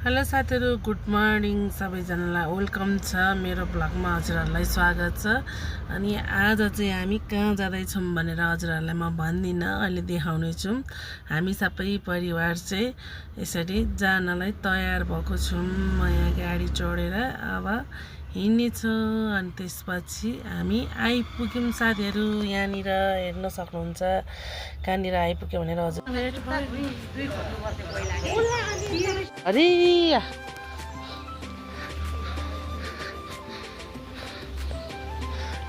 Hello साथीहरु, good morning सबैजनालाई। Welcome छ मेरो ब्लगमा, हजुरहरुलाई स्वागत छ। अनि आज चाहिँ हामी कहाँ जाँदैछौँ भनेर हजुरहरुलाई म भन्दिनँ, अहिले देखाउने छु। हामी सबै परिवार चाहिँ यसरी जानलाई तयार भएको छौँ। म यहाँ गाडी चढेर अब हिँड्नेछु। अनि त्यसपछि हामी आइपुग्यौँ साथीहरु। यहाँनिर हेर्न सक्नुहुन्छ कहाँनिर आइपुग्यो भनेर हजुर। अरे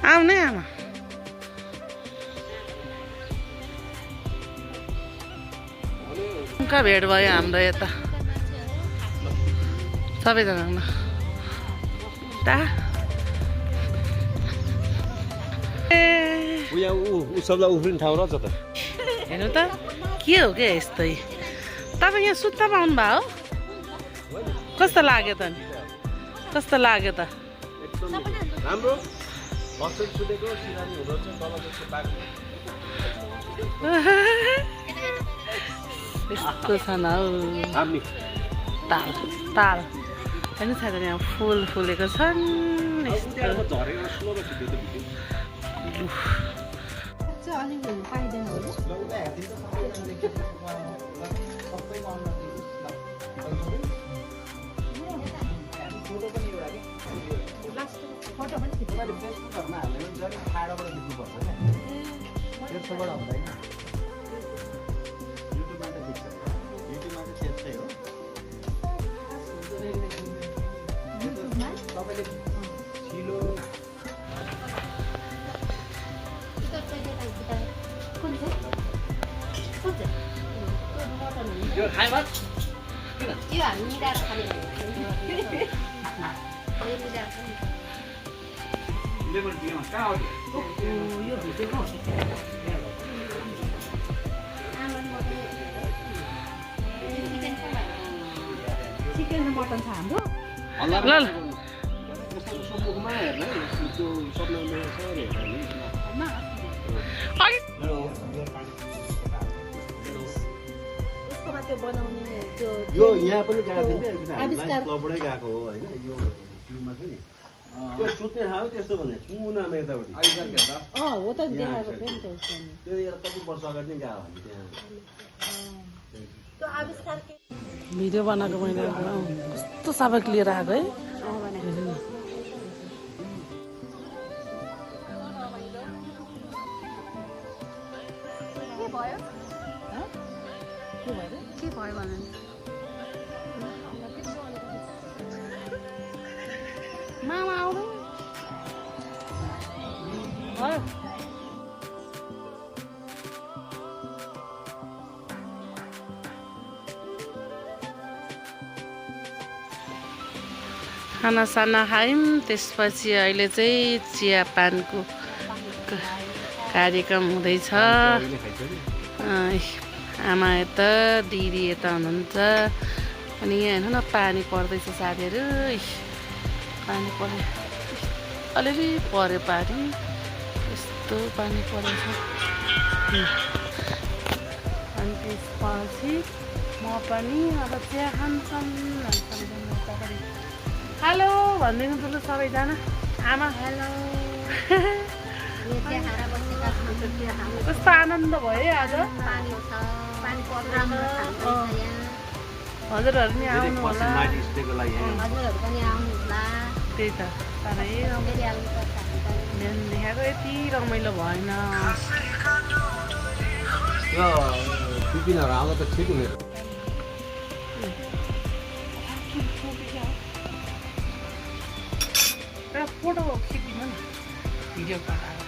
आउने आमा कहाँ भेट भयो हाम्रो यता सबैजना हेर्नु त के हो क्या यस्तै। तपाईँ यहाँ सुत्ता पाउनु भयो? कस्तो लाग्यो त? कस्तो लाग्यो त? राम्रो बस्दै सुतेको सिरानी हुँदछ तलको बाक्लो यस्तो छ न हौ। हामी ताल ताल हेर्नु छ यहाँ फुल फुलेको छन्। झरेको स्लो र छिटो त भिडियो फोटो पनि खिच्नु मैले फेसबुकहरुमा हाल्ने जति ठाडोबाट खिच्नुपर्छ हैन, त्यसबाट हुँदैन। युट्युबमा त खिच्छ, युट्युबमा त त्यस्तै हो। युट्युबमा तपाईले किलो यो खाइमा किन त्यो हामी मिलाएर खाने लेमन टीमा कहाँ हो यो भिडियोको चिकन र मटन छ हाम्रो। ल ल मुखमा हेर्न त्यो सप्लाइले सबै हेर्न यसकोमा त्यो बनाउने त्यो यो यहाँ पनि गएको थिएँ नि क्लबबाटै गएको हो हैन। यो टिममा छ नि त्यो सुत्ने खायो त्यस्तो भने सुनामा यतापट्टि हो त देखाएको थियो नि त्यसमा। त्यो यहाँ कति वर्ष अगाडि नै गएको हामी त्यहाँ। त्यो आविष्कार के भिडियो बनाएको मैले कस्तो सबै क्लियर आएको है। भयो के भयो भन्नु मामा आउनु भयो। खानासाना खायौँ, त्यसपछि अहिले चाहिँ चियापानको कार्यक्रम हुँदैछ। आमा यता दिदी यता हुनुहुन्छ। अनि यहाँ हेर्नु न पानी पर्दैछ साथीहरू। पानी पर्यो, अलिअलि पर्यो पानी, यस्तो पानी परेछ। अनि त्यसपछि म पनि अब चिया खान्छौँ। हेलो भनिदिनु त सबैजना। आमा हेलो। कस्तो आनन्द भयो आज। हजुरहरू नि आउनु होला। हजुरहरू पनि आउनु होला। त्यही त साह्रै बिहान देखाएको यति रमाइलो भएन। यो टिफिनहरु आउँदा त ठिक हुने। एउटा फोटो खिचिदिनु न भिडियो बनाएर।